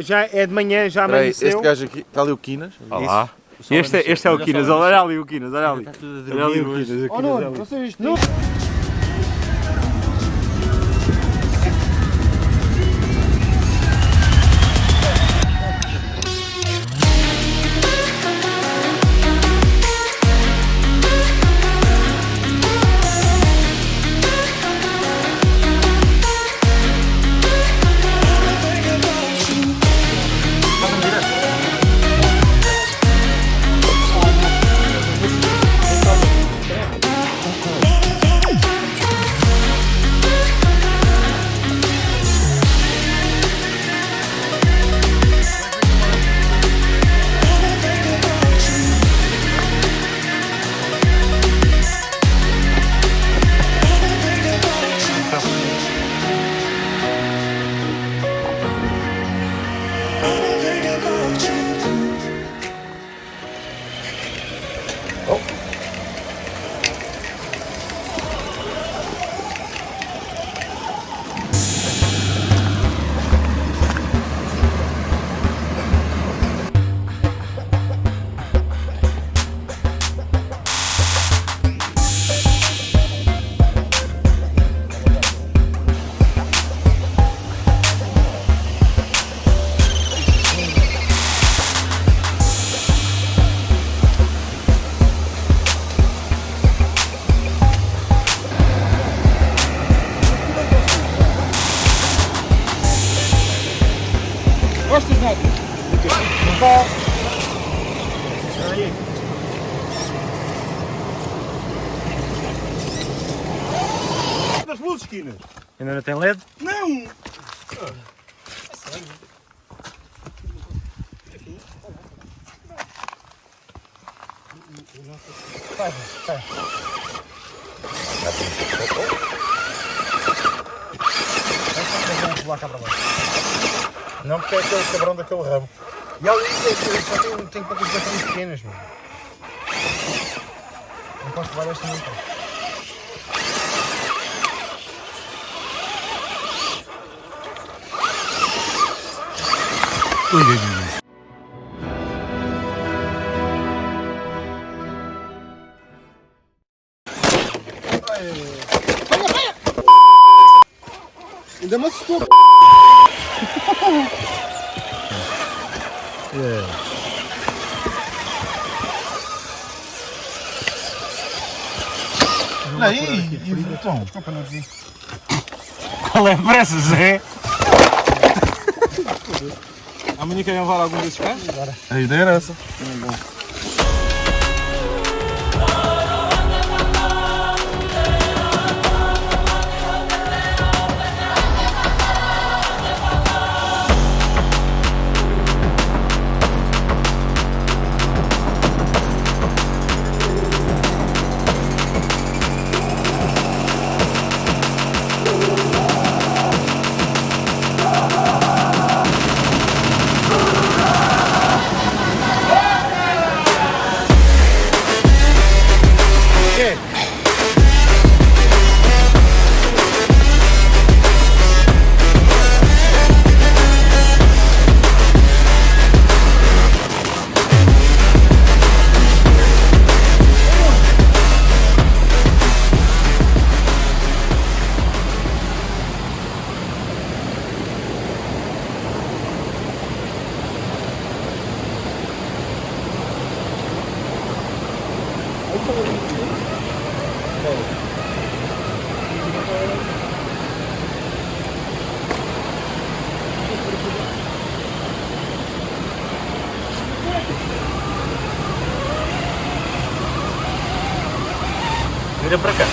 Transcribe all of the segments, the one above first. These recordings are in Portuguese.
Já é de manhã, já amanheceu. Este gajo aqui, está ali o Quinas. Olá. Este é o Quinas, olha ali o Quinas, olha ali. Está tudo a Olha ali dormir o hoje. Quinas. Oh não, vocês têm... Gostas, Neto? Não das luzes, Quinas? Ainda não tem LED? Não! Não, porque é aquele cabrão daquele ramo. E ali só tem poucas baterias pequenas, mano. Não posso levar esta nunca. Ainda me assustou. Aí, então, desculpa, não vi. Qual é a pressa, Zé? Amanhã querem levar algum desses carros? A ideia era essa. Vira para cá.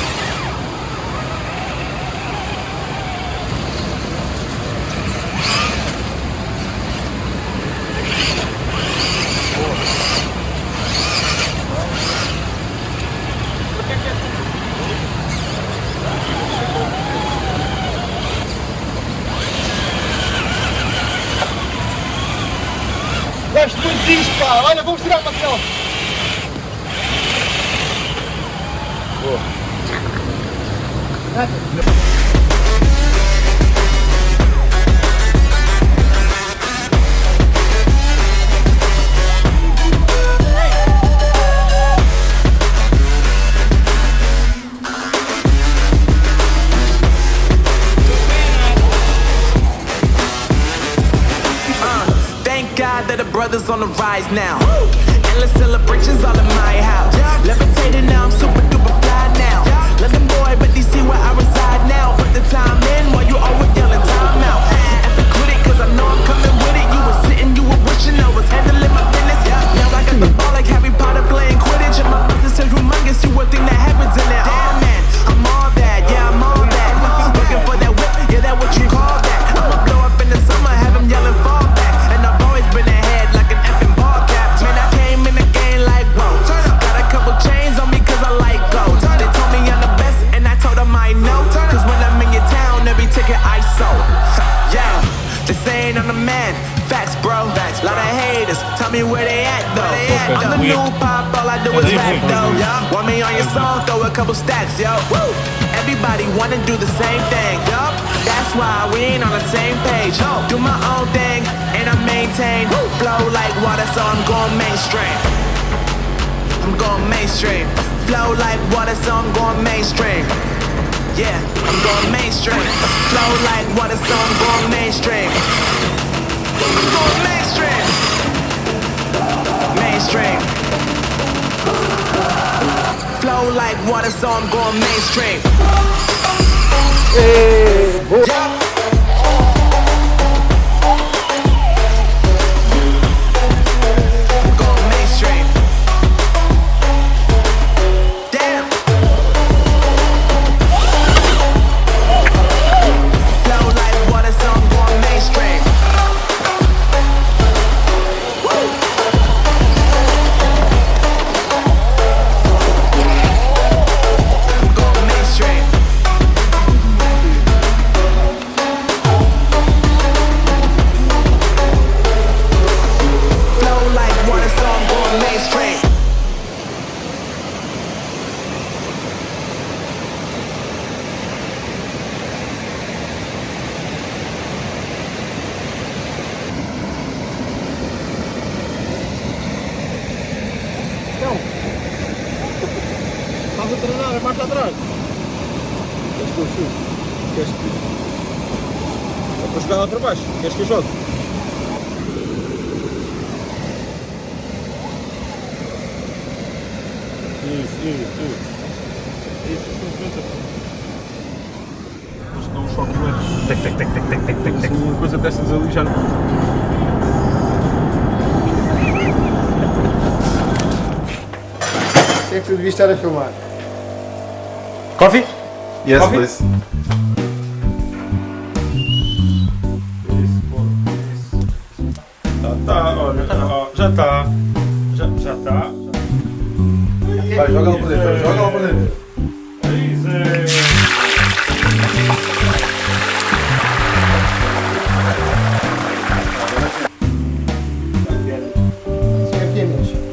Diz, pá, olha, vamos tirar uma selfie. Boa. Thank God that the brothers on the rise now. Endless celebrations all in my house. Levitating now, I'm super duper fly now. London boy, but DC where I reside now. Put the time in while you always yelling time out. And to quit it, cause I know I'm coming with it. You were sitting, you were wishing I was handling my business. Now I got the ball like Harry Potter playing Quidditch. And my business is humongous, you would think that happens in it. Damn man, I'm all that, yeah, I'm all that. Looking for that whip, yeah, that what you call that. I'ma blow up in the summer, have them yelling fall back. And I've always been ahead like an effing ball cap. Man, I came in the game like, whoa. Got a couple chains on me cause I like gold. They told me I'm the best and I told them I know. Cause when I'm in your town, every ticket I sold. Yeah, they saying I'm the man. Facts, bro. Facts. Lot of haters. Tell me where they at though. I'm the new pop, all I do is rap though. Want me on your song? Throw a couple stacks, yo. Woo. Everybody wanna do the same thing, yo. That's why we ain't on the same page. Do my own thing and I maintain. Flow like water, so I'm going mainstream. I'm going mainstream. Flow like water, so I'm going mainstream. Yeah, I'm going mainstream. Flow like water, so I'm going mainstream. I'm going mainstream. Mainstream. Flow like water, so I'm going mainstream. Yeah. Estás a treinar, marcha atrás. Queres que eu subo? Queres que... É para jogar lá para baixo. Queres que eu jogue? Isso. Isto dá um choque imenso. Se uma coisa dessas ali já não... Sei que tu devias estar a filmar. Coffee? Yes, Coffee? please. Olha, já está. Já está. Vai, joga lá para dentro, joga lá para dentro.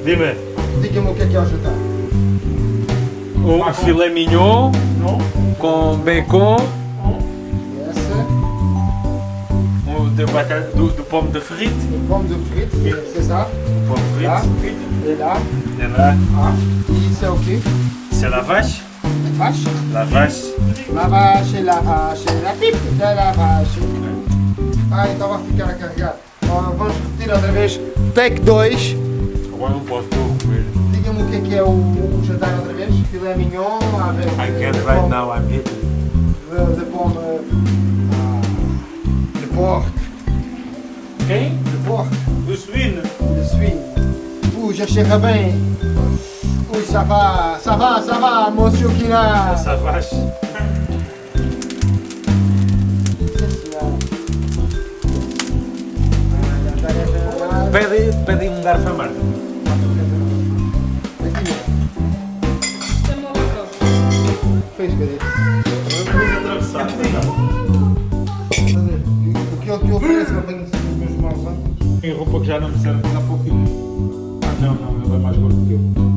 Dime, Diga-me o que é o jantar. um filé mignon com bacon, Essa, de batata, de pomme de frite. pomme de frite, c'est ça? Pomme Là, de frite. et là. Et là, Ah, e isso é o quê? c'est la vache. Vache? La vache. La vache, la vache, la pipe da la vache. Ah, então vai ficar a carregar. Vamos repetir outra vez. Take 2. Agora não posso comer. Diga-me o que é o jantar outra vez. Filé mignon, avec I can't right now, I'm eating. de pomme de porc. Quem? De porc. De suíno. De suíno. Já cheira bem. Ui, ça va, monsieur Kina. Essa vache. Pede garfo amargo. Fez, cadê? Vamos atravessar. O que eu ofereço, eu tenho sempre os meus mãos, Tem roupa que já não me serve, dá pouquinho. Ah, não, ele é mais gordo que eu.